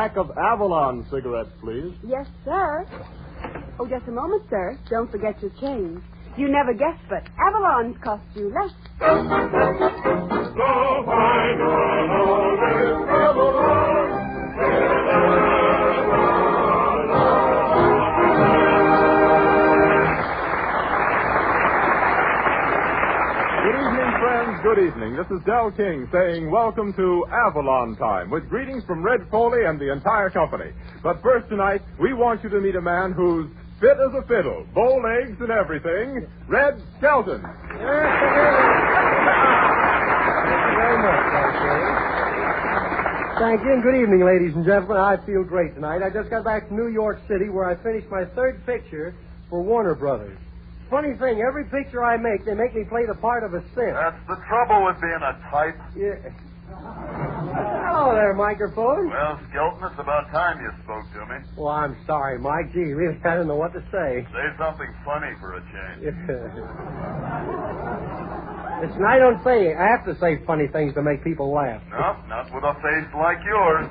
pack of Avalon cigarettes, please. Yes, sir. Oh, just a moment, sir. Don't forget your change. You never guessed, but Avalon's cost you less. Good evening. This is Del King saying welcome to Avalon Time with greetings from Red Foley and the entire company. But first tonight, we want you to meet a man who's fit as a fiddle, bow legs and everything, Red Skelton. Thank you very much, Thank you, and good evening, ladies and gentlemen. I feel great tonight. I just got back from New York City where I finished my third picture for Warner Brothers. Funny thing, every picture I make, they make me play the part of a simp. That's the trouble with being a type. Yeah. Hello there, microphone. Well, Skelton, it's about time you spoke to me. Well, I'm sorry, Mike. Gee, really, I don't know what to say. Say something funny for a change. Listen, I don't say, I have to say funny things to make people laugh. No, not with a face like yours.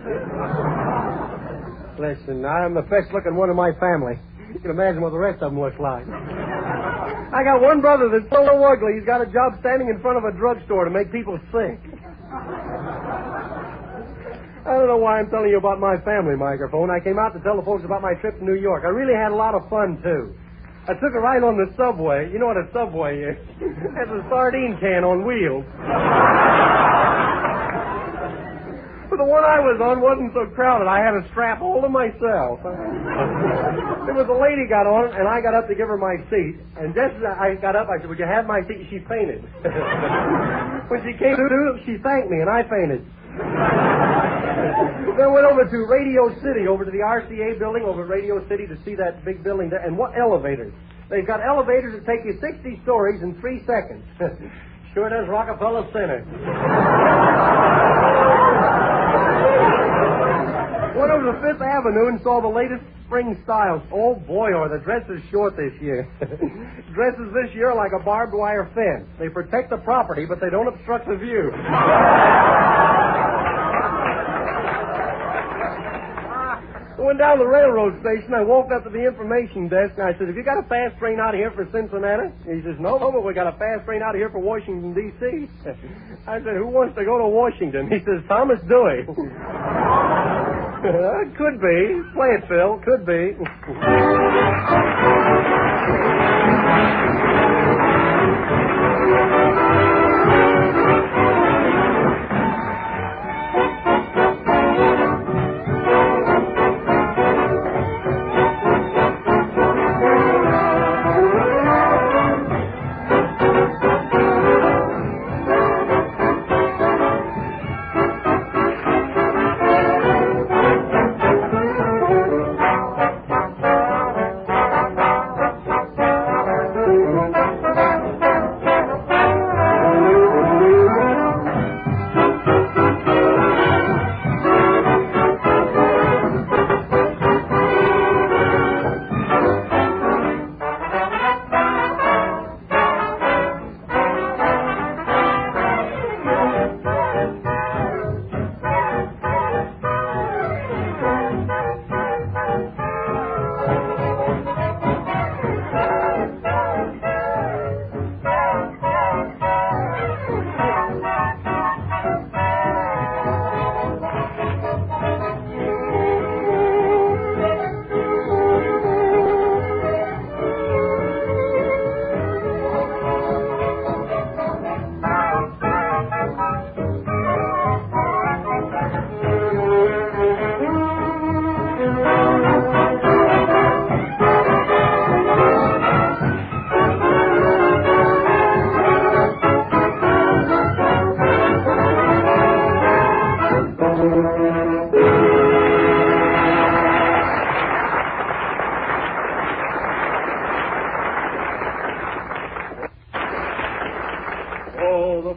Listen, I'm the best-looking one in my family. You can imagine what the rest of them look like. I got one brother that's so ugly, he's got a job standing in front of a drugstore to make people sick. I don't know why I'm telling you about my family, microphone. I came out to tell the folks about my trip to New York. I really had a lot of fun, too. I took a ride on the subway. You know what a subway is? It's a sardine can on wheels. But the one I was on wasn't so crowded. I had a strap all to myself. There was a lady got on, and I got up to give her my seat. And just as I got up, I said, "Would you have my seat?" She fainted. When she came to, she thanked me, and I fainted. Then went over to Radio City, over to the RCA building over at Radio City to see that big building there. And what elevators? They've got elevators that take you 60 stories in 3 seconds. Sure does Rockefeller Center. Went over to Fifth Avenue and saw the latest spring styles. Oh, boy, are the dresses short this year. Dresses this year are like a barbed wire fence. They protect the property, but they don't obstruct the view. I went down to the railroad station. I walked up to the information desk, and I said, "Have you got a fast train out of here for Cincinnati?" And he says, "No, but we got a fast train out of here for Washington, D.C. I said, "Who wants to go to Washington?" He says, "Thomas Dewey." Could be. Play it, Phil. Could be.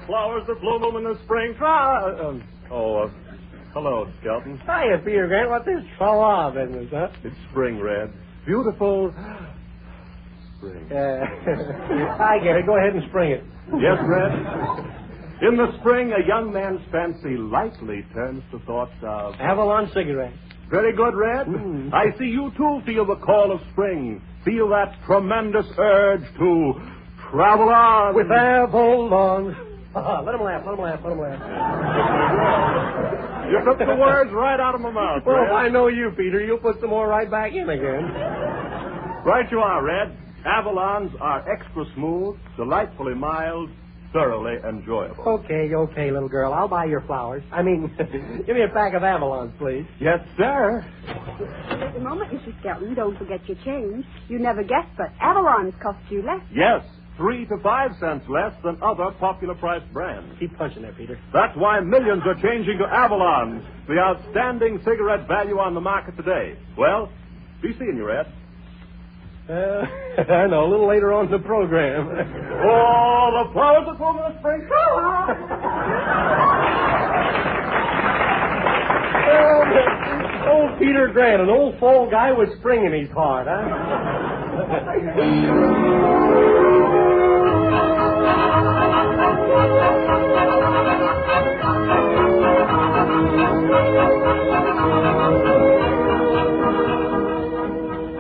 Flowers that bloom in the spring. Hello, Skelton. Hiya, Peter Grant. What's this flower business, huh? It's spring, Red. Beautiful spring. I get it. Go ahead and spring it. Yes, Red. In the spring, a young man's fancy lightly turns to thoughts of Avalon cigarettes. Very good, Red. I see you, too, feel the call of spring. Feel that tremendous urge to travel on. With Avalon. Let him laugh. You took the words right out of my mouth, Well, Red. if I know you, Peter, you'll put some more right back in again. Right you are, Red. Avalons are extra smooth, delightfully mild, thoroughly enjoyable. Okay, little girl. I'll buy your flowers. Give me a pack of Avalons, please. Yes, sir. Just a moment, Mr. Skelton. Don't forget your change. You never guessed, but Avalon's cost you less. Yes, 3 to 5 cents less than other popular price brands. Keep punching there, Peter. That's why millions are changing to Avalon, the outstanding cigarette value on the market today. Well, be seeing you, Ed. I know, a little later on in the program. Oh, the flowers are from the spring. Old Peter Grant, an old fall guy with spring in his heart, huh?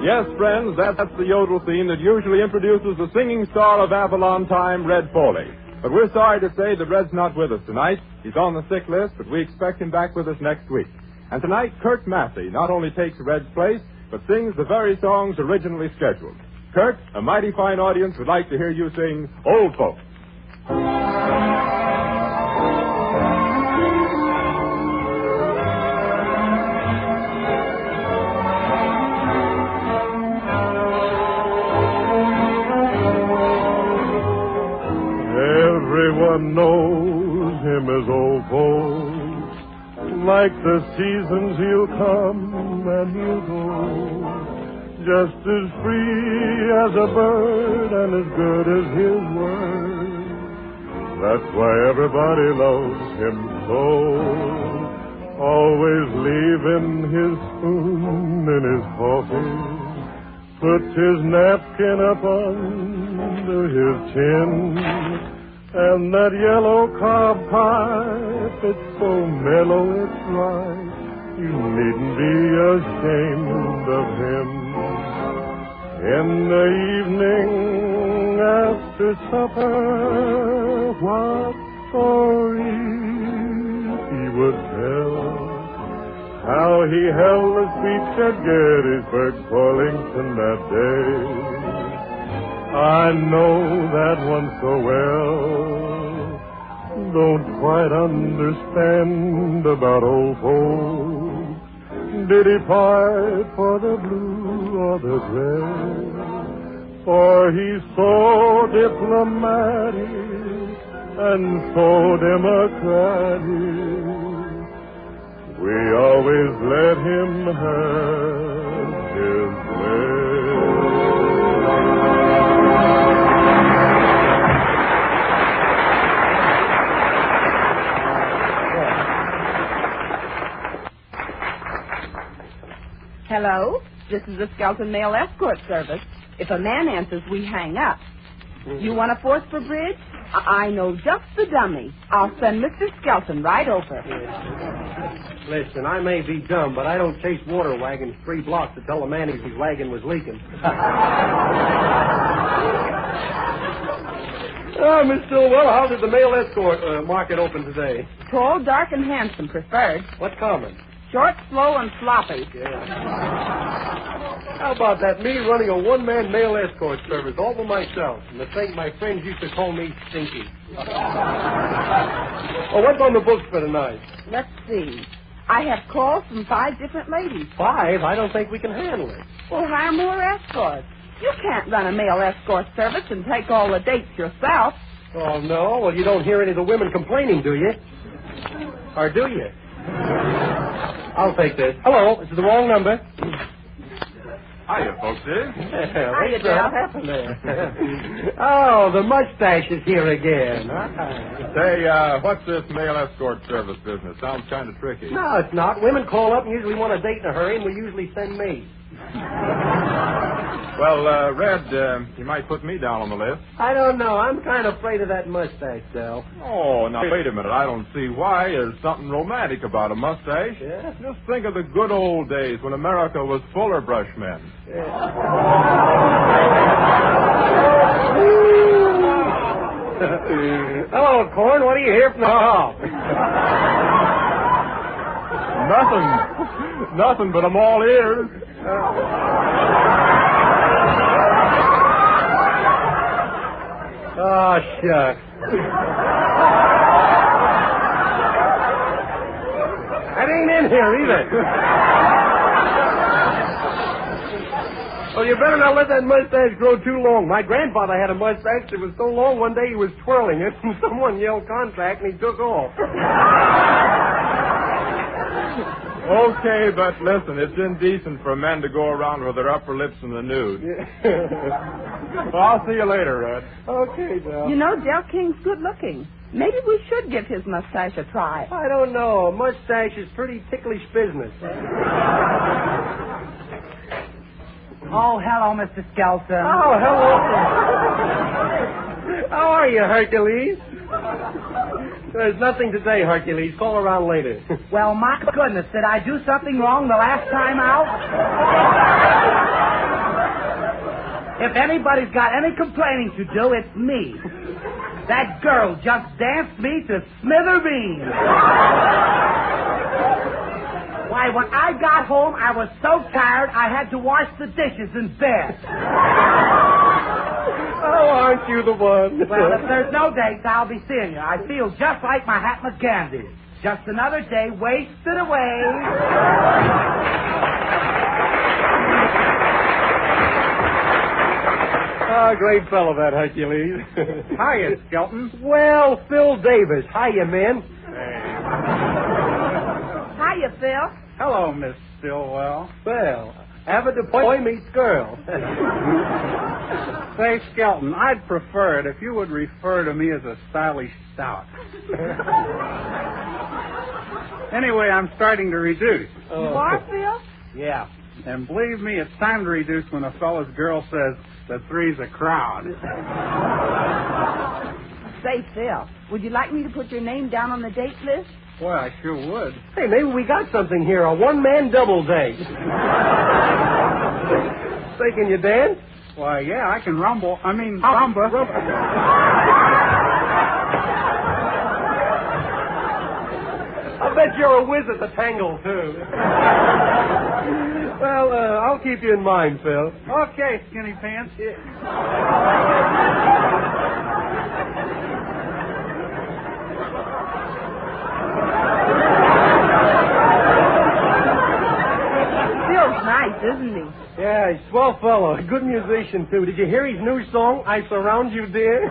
Yes, friends, that's the yodel theme that usually introduces the singing star of Avalon time, Red Foley. But we're sorry to say that Red's not with us tonight. He's on the sick list, but we expect him back with us next week. And tonight, Kurt Massey not only takes Red's place, but sings the very songs originally scheduled. Kurt, a mighty fine audience would like to hear you sing Old Folks. Everyone knows him as Old Folks. Like the seasons he'll come and he'll go, just as free as a bird and as good as his word. That's why everybody loves him so, always leaving his spoon in his coffee, puts his napkin up under his chin. And that yellow cob pipe, it's so mellow it's right. You needn't be ashamed of him. In the evening after supper, what stories he would tell. How he held the speech at Gettysburg for Lincoln that day. I know that one so well. Don't quite understand about old folks. Did he fight for the blue or the gray? For he's so diplomatic and so democratic. We always let him have his way. Hello, this is the Skelton Mail Escort Service. If a man answers, we hang up. You want a fourth for bridge? I know just the dummy. I'll send Mr. Skelton right over. Listen, I may be dumb, but I don't chase water wagons 3 blocks to tell the man his wagon was leaking. Oh, Miss Stillwell, how did the mail escort market open today? Tall, dark, and handsome preferred. What comment? Short, slow, and sloppy. Yeah. How about that? Me running a one-man mail escort service all by myself. And to think my friends used to call me Stinky. Oh, what's on the books for tonight? Let's see. I have calls from 5 different ladies. 5? I don't think we can handle it. Well, hire more escorts. You can't run a mail escort service and take all the dates yourself. Oh, no? Well, you don't hear any of the women complaining, do you? Or do you? I'll take this. Hello, this is the wrong number. Hiya, folks, Hiya, Dad. What happened there? Oh, the mustache is here again. Say, what's this mail escort service business? Sounds kind of tricky. No, it's not. Women call up and usually want a date in a hurry, and we usually send me. Well, Red, you might put me down on the list. I don't know. I'm kind of afraid of that mustache, Del. Oh, now, wait a minute. I don't see why. There's something romantic about a mustache. Yeah? Just think of the good old days when America was fuller brushmen. Hello, Corn. What do you hear from the hall? Nothing, but I'm all ears. Oh, shucks. That ain't in here either. Well, you better not let that mustache grow too long. My grandfather had a mustache that was so long one day he was twirling it, and someone yelled contract, and he took off. Okay, but listen, it's indecent for men to go around with their upper lips in the nude. Well, I'll see you later, Red. Okay, Del. You know, Del King's good looking. Maybe we should give his mustache a try. I don't know. A mustache is pretty ticklish business. Oh, hello, Mr. Skelton. Oh, hello. How are you, Hercules? There's nothing today, Hercules. Call around later. Well, my goodness, did I do something wrong the last time out? If anybody's got any complaining to do, it's me. That girl just danced me to smithereens. Why, when I got home, I was so tired I had to wash the dishes in bed. Oh, aren't you the one? Well, if there's no dates, I'll be seeing you. I feel just like Mahatma Gandhi. Just another day wasted away. Oh, great fellow, that Hercules. Hiya, Skelton. Well, Phil Davis. Hiya, men. Hiya, Phil. Hello, Miss Stillwell. Well, avid boy meets girl. Say, Skelton, I'd prefer it if you would refer to me as a stylish stout. Anyway, I'm starting to reduce. You are, Phil? Yeah. And believe me, it's time to reduce when a fellow's girl says the three's a crowd. Say, Phil, would you like me to put your name down on the date list? Boy, I sure would. Hey, maybe we got something here. A one-man double date. Say, can you dance? Why, yeah, I can rumba. I bet you're a whiz at the tango, too. Well, I'll keep you in mind, Phil. Okay, skinny pants. Phil's nice, isn't he? Yeah, he's a swell fellow. A good musician, too. Did you hear his new song, I Surround You, Dear?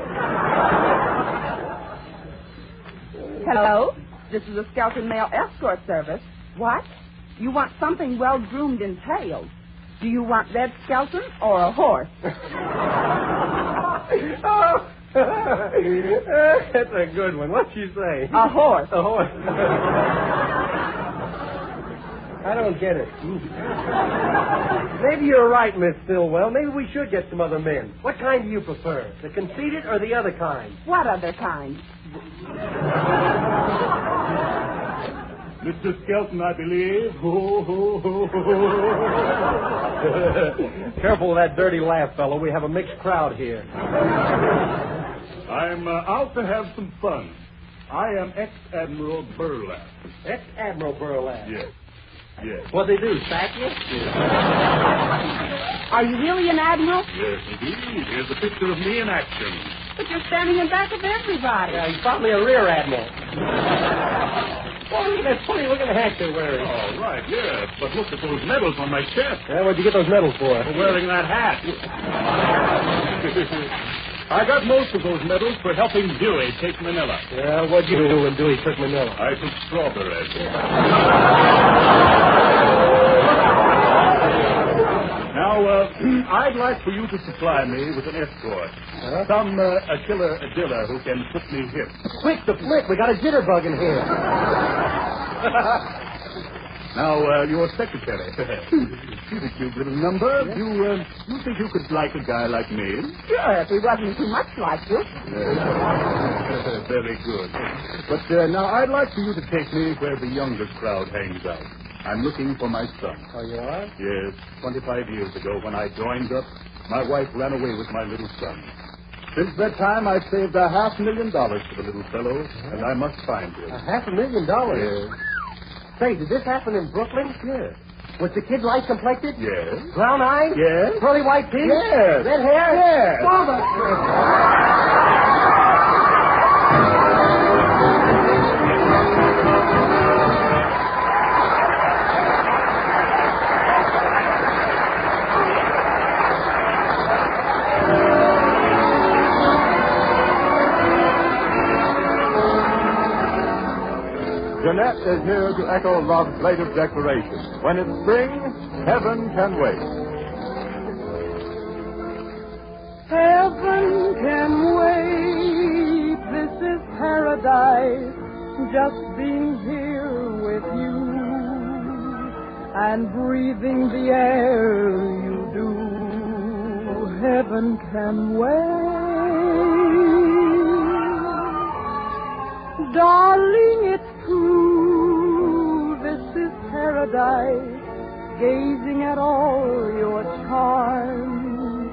Hello? This is a Skelton Male Escort Service. What? You want something well-groomed and tailed. Do you want Red Skelton or a horse? Oh, that's a good one. What'd she say? A horse. A horse. I don't get it. Maybe you're right, Miss Stillwell. Maybe we should get some other men. What kind do you prefer? The conceited or the other kind? What other kind? Mr. Skelton, I believe. Careful with that dirty laugh, fellow. We have a mixed crowd here. I'm out to have some fun. I am Ex-Admiral Burlap. Ex-Admiral Burlap. Yes. What they do, sack you? Are you really an admiral? Yes, indeed. Here's a picture of me in action. But you're standing in back of everybody. Yeah, he's probably a rear admiral. Oh, look at that funny-looking hat they're wearing. Oh, right, yes. But look at those medals on my chest. Yeah, what'd you get those medals for? For wearing that hat. I got most of those medals for helping Dewey take Manila. Yeah, what'd you do when Dewey took Manila? I took strawberries. Now, I'd like for you to supply me with an escort. Huh? Some killer who can put me hip. Quick, the flick. We got a jitterbug in here. Now, your secretary. She's a cute little number. You think you could like a guy like me? Sure, if he wasn't too much like you. Very good. But now, I'd like for you to take me where the youngest crowd hangs out. I'm looking for my son. Oh, you are? Yes, 25 years ago when I joined up, my wife ran away with my little son. Since that time, I've saved $500,000 for the little fellow, and I must find him. $500,000? Yes. Say, did this happen in Brooklyn? Yes. Was the kid light complected? Yes. Brown eyed? Yes. Curly white teeth? Yes. Red hair? Yes. Father! Jeanette is here to echo love's latest declaration. When it's spring, heaven can wait. Heaven can wait. This is paradise. Just being here with you and breathing the air you do. Heaven can wait. Darling, it's true. This is paradise. Gazing at all your charms.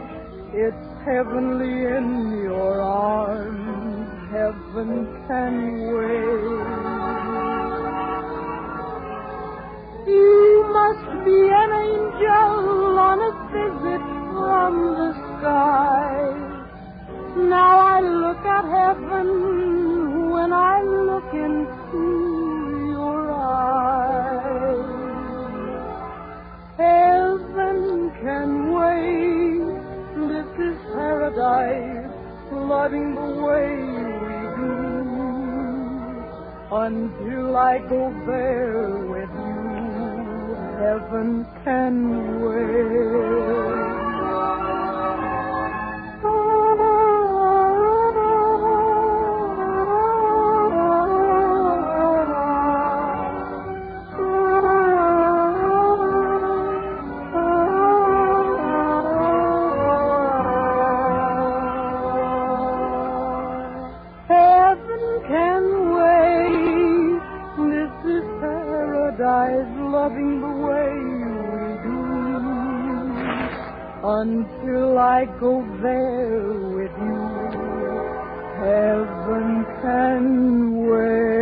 It's heavenly in your arms. Heaven can wait. You must be an angel on a visit from the sky. Now I look at heaven when I look into your eyes. Heaven can wait. This is paradise, loving the way we do. Until I go there with you, heaven can wait. Loving the way we do. Until I go there with you, heaven can wait.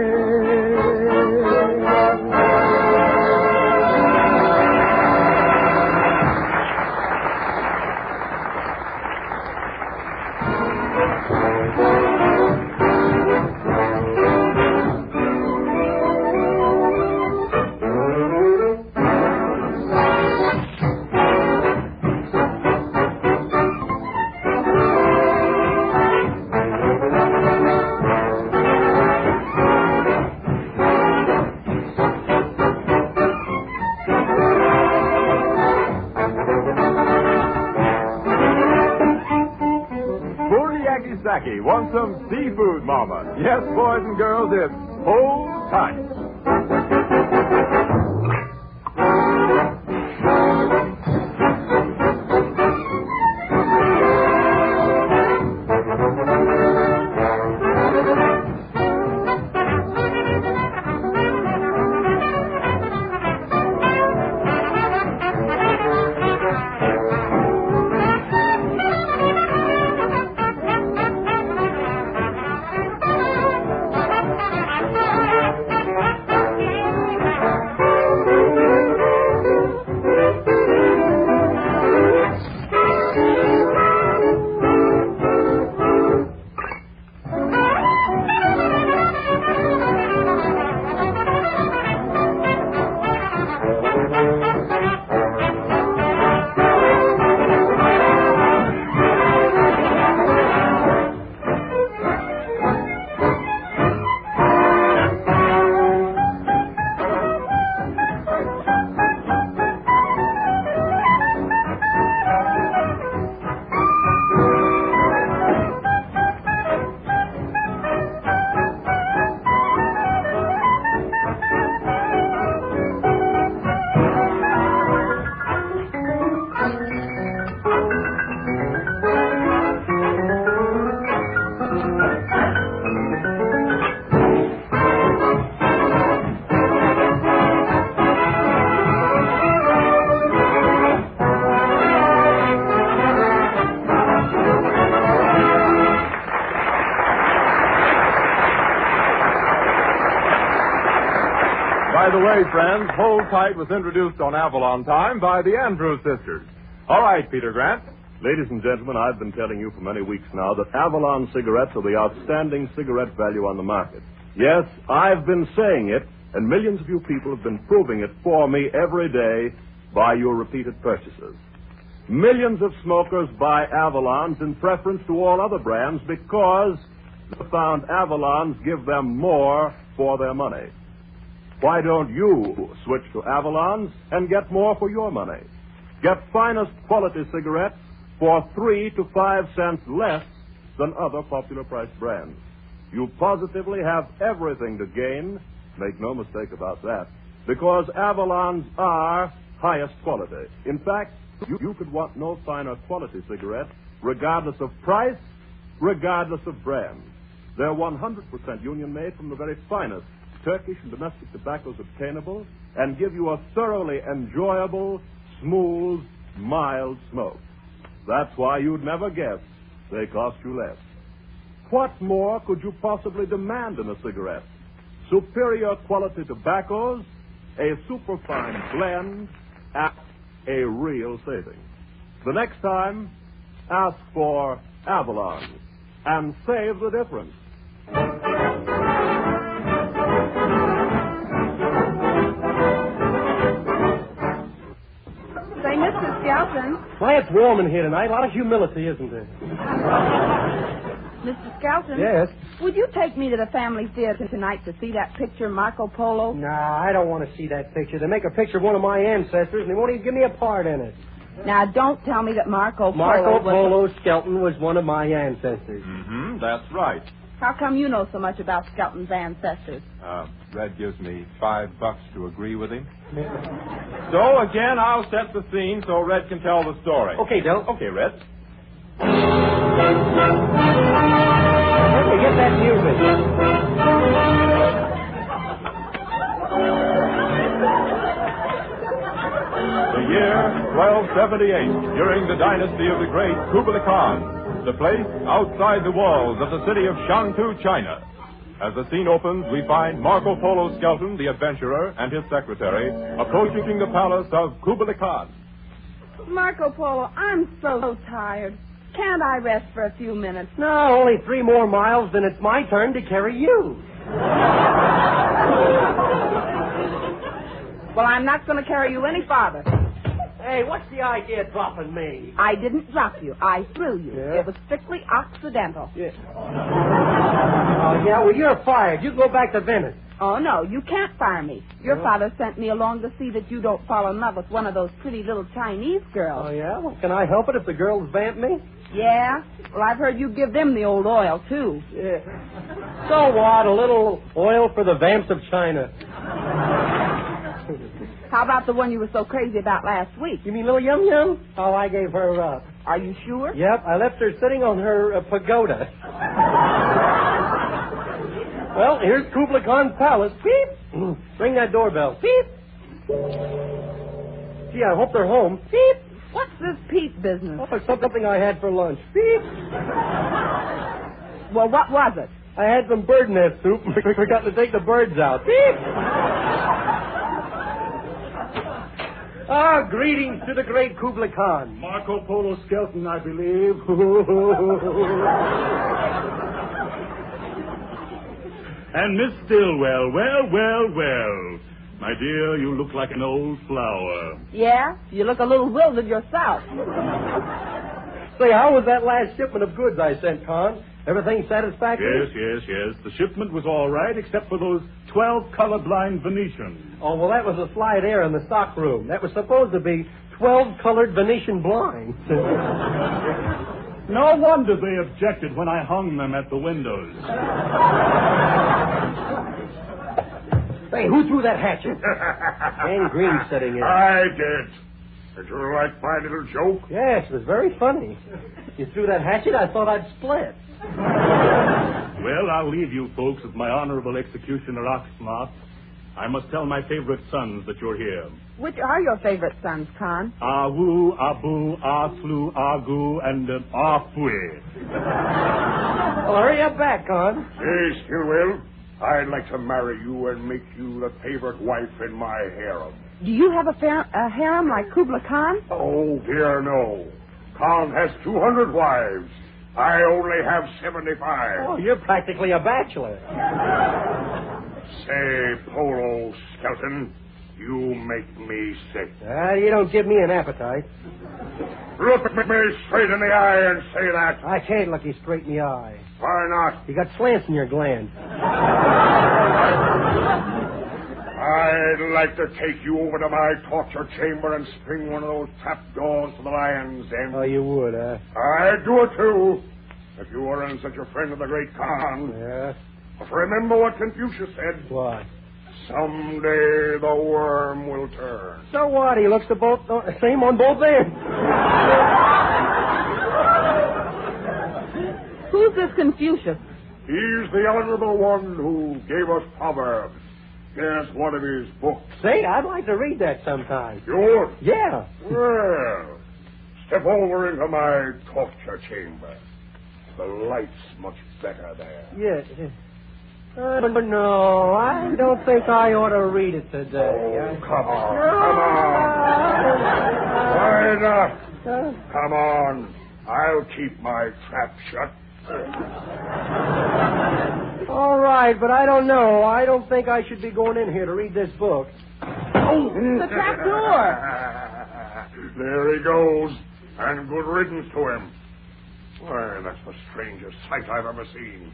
Want some seafood, Mama? Yes, boys and girls, it's hold tight. By the way, friends, Hold Tight was introduced on Avalon Time by the Andrews sisters. All right, Peter Grant. Ladies and gentlemen, I've been telling you for many weeks now that Avalon cigarettes are the outstanding cigarette value on the market. Yes, I've been saying it, and millions of you people have been proving it for me every day by your repeated purchases. Millions of smokers buy Avalons in preference to all other brands because they found Avalons give them more for their money. Why don't you switch to Avalons and get more for your money? Get finest quality cigarettes for 3 to 5 cents less than other popular price brands. You positively have everything to gain, make no mistake about that, because Avalons are highest quality. In fact, you could want no finer quality cigarette, regardless of price, regardless of brand. They're 100% union-made from the very finest Turkish and domestic tobaccos obtainable, and give you a thoroughly enjoyable, smooth, mild smoke. That's why you'd never guess they cost you less. What more could you possibly demand in a cigarette? Superior quality tobaccos, a superfine blend, at a real saving. The next time, ask for Avalon and save the difference. Say, Mr. Skelton. Why, it's warm in here tonight. A lot of humility, isn't there? Mr. Skelton? Yes? Would you take me to the family theater tonight to see that picture, Marco Polo? Nah, I don't want to see that picture. They make a picture of one of my ancestors, and they won't even give me a part in it. Now, don't tell me that Marco Polo Skelton was one of my ancestors. Mm-hmm, that's right. How come you know so much about Skelton's ancestors? Red gives me $5 to agree with him. So, again, I'll set the scene so Red can tell the story. Okay, Del. Okay, Red. Where'd they get that music? The year 1278, during the dynasty of the great Kublai Khan. The place outside the walls of the city of Shantou, China. As the scene opens, we find Marco Polo Skelton, the adventurer, and his secretary approaching the palace of Kublai Khan. Marco Polo, I'm so tired. Can't I rest for a few minutes? No, only 3 more miles, then it's my turn to carry you. Well, I'm not going to carry you any farther. Hey, what's the idea of dropping me? I didn't drop you. I threw you. Yeah? It was strictly accidental. Yeah. Oh, yeah, well, you're fired. You go back to Venice. Oh, no, you can't fire me. Your father sent me along to see that you don't fall in love with one of those pretty little Chinese girls. Oh, yeah? Well, can I help it if the girls vamp me? Yeah? Well, I've heard you give them the old oil, too. Yeah. So what? A little oil for the vamps of China. How about the one you were so crazy about last week? You mean little Yum Yum? Oh, I gave her up. Are you sure? Yep, I left her sitting on her pagoda. Well, here's Kublai Khan's palace. Beep. Ring that doorbell. Beep. Gee, I hope they're home. Beep. What's this Pete business? Oh, it's something I had for lunch. Beep. Well, what was it? I had some bird nest soup and forgot to take the birds out. Beep. Ah, greetings to the great Kublai Khan. Marco Polo Skelton, I believe. And Miss Stillwell, well. My dear, you look like an old flower. Yeah? You look a little wilted yourself. Say, how was that last shipment of goods I sent, Khan? Everything satisfactory? Yes. The shipment was all right, except for those 12 colorblind Venetians. Oh, well, that was a slide air in the stock room. That was supposed to be 12 colored Venetian blinds. No wonder they objected when I hung them at the windows. Hey, who threw that hatchet? Dan Green sitting in. I did. Did you like my little joke? Yes, it was very funny. You threw that hatchet, I thought I'd split. Well, I'll leave you folks with my honorable executioner, Oxmoth. I must tell my favorite sons that you're here. Which are your favorite sons, Con? Awu, Abu, Aslu, Agu, and Afwe. Well, hurry up back, Con. Hey, Stillwell. I'd like to marry you and make you the favorite wife in my harem. Do you have a harem like Kubla Khan? Oh, dear, no. Khan has 200 wives. I only have 75. Oh, you're practically a bachelor. Say, Polo, Skelton, you make me sick. You don't give me an appetite. Look at me straight in the eye and say that. I can't look you straight in the eye. Why not? You got slants in your gland. I'd like to take you over to my torture chamber and spring one of those trap doors to the lion's den. Oh, you would, huh? I'd do it, too, if you weren't such a friend of the great Khan. Yeah? But remember what Confucius said. What? Someday the worm will turn. So what? He looks the same on both ends. Who's this Confucius? He's the honorable one who gave us Proverbs. Here's one of his books. Say, I'd like to read that sometime. Yours? Yeah. Well, step over into my torture chamber. The light's much better there. Yeah. No, I don't think I ought to read it today. Oh, come on. Come on. Why not? Come on. I'll keep my trap shut. All right, but I don't know. I don't think I should be going in here to read this book. Oh, the trap door. There he goes. And good riddance to him. Why, that's the strangest sight I've ever seen.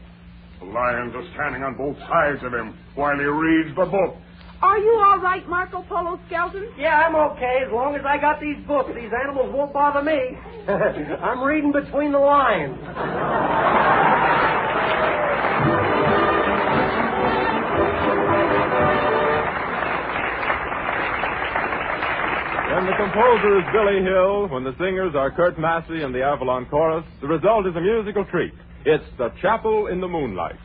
The lions are standing on both sides of him while he reads the book. Are you all right, Marco Polo Skelton? Yeah, I'm okay. As long as I got these books, these animals won't bother me. I'm reading between the lines. When the composer is Billy Hill, when the singers are Kurt Massey and the Avalon Chorus, the result is a musical treat. It's The Chapel in the Moonlight.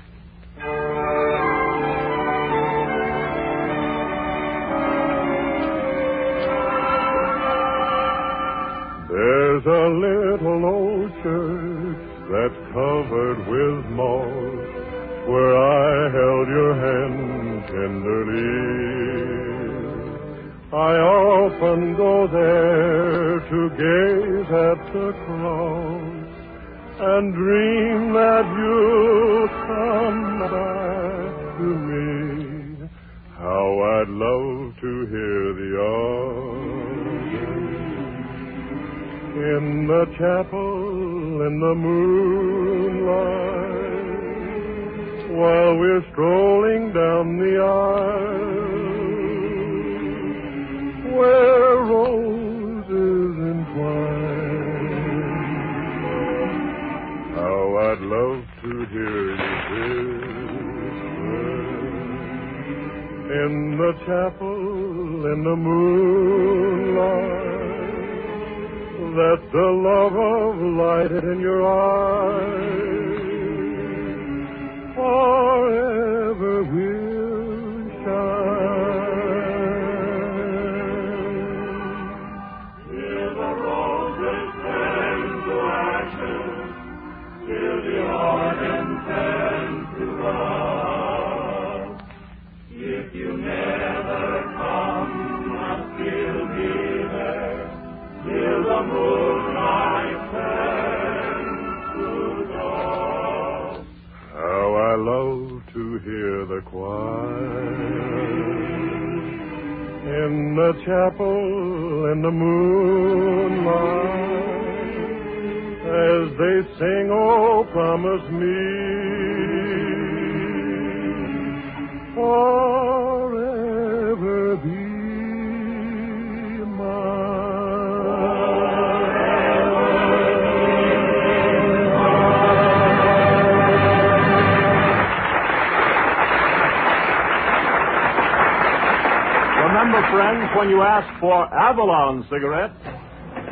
There's a little old church that's covered with moss, where I held your hand tenderly. I often go there to gaze at the cross and dream that you'll come back to me. How I'd love to hear the organ in the chapel in the moonlight while we're strolling down the aisle where roses entwine. How I'd love to hear you whisper in the chapel in the moonlight that the love of light in your eyes forever will shine. Till the roses turn to ashes, till the organ turns to rust. If you never come, I'll still be there till the moonlight turns to dawn. How I love to hear the choir in the chapel in the moonlight as they sing, oh, promise me forever be Remember, friends, when you ask for Avalon cigarettes,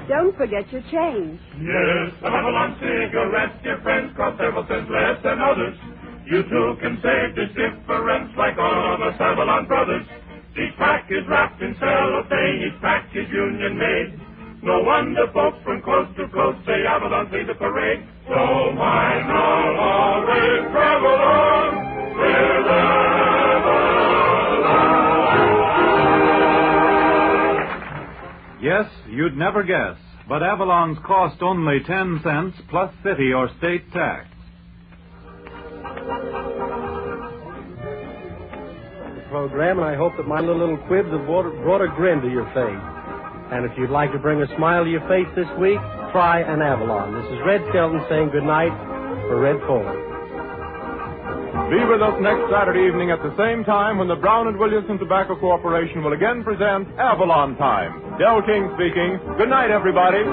Don't forget your change. Yes, Avalon cigarettes, dear friends, cost several cents less than others. You too can save this difference like all of us Avalon brothers. Each pack is wrapped in cellophane, each pack is union made. No wonder folks from coast to coast say Avalon lead the parade. So why not always travel on with Yes, you'd never guess, but Avalon's cost only 10 cents plus city or state tax. Program, and I hope that my little quibs have brought a grin to your face. And if you'd like to bring a smile to your face this week, try an Avalon. This is Red Skelton saying good night for Red Polo. Be with us next Saturday evening at the same time when the Brown & Williamson Tobacco Corporation will again present Avalon Time. Del King speaking. Good night, everybody.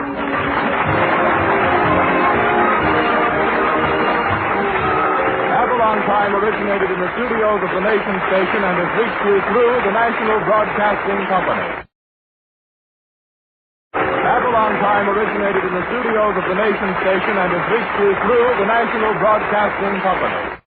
Avalon Time originated in the studios of the Nation Station and has reached you through the National Broadcasting Company. Avalon Time originated in the studios of the Nation Station and has reached you through the National Broadcasting Company.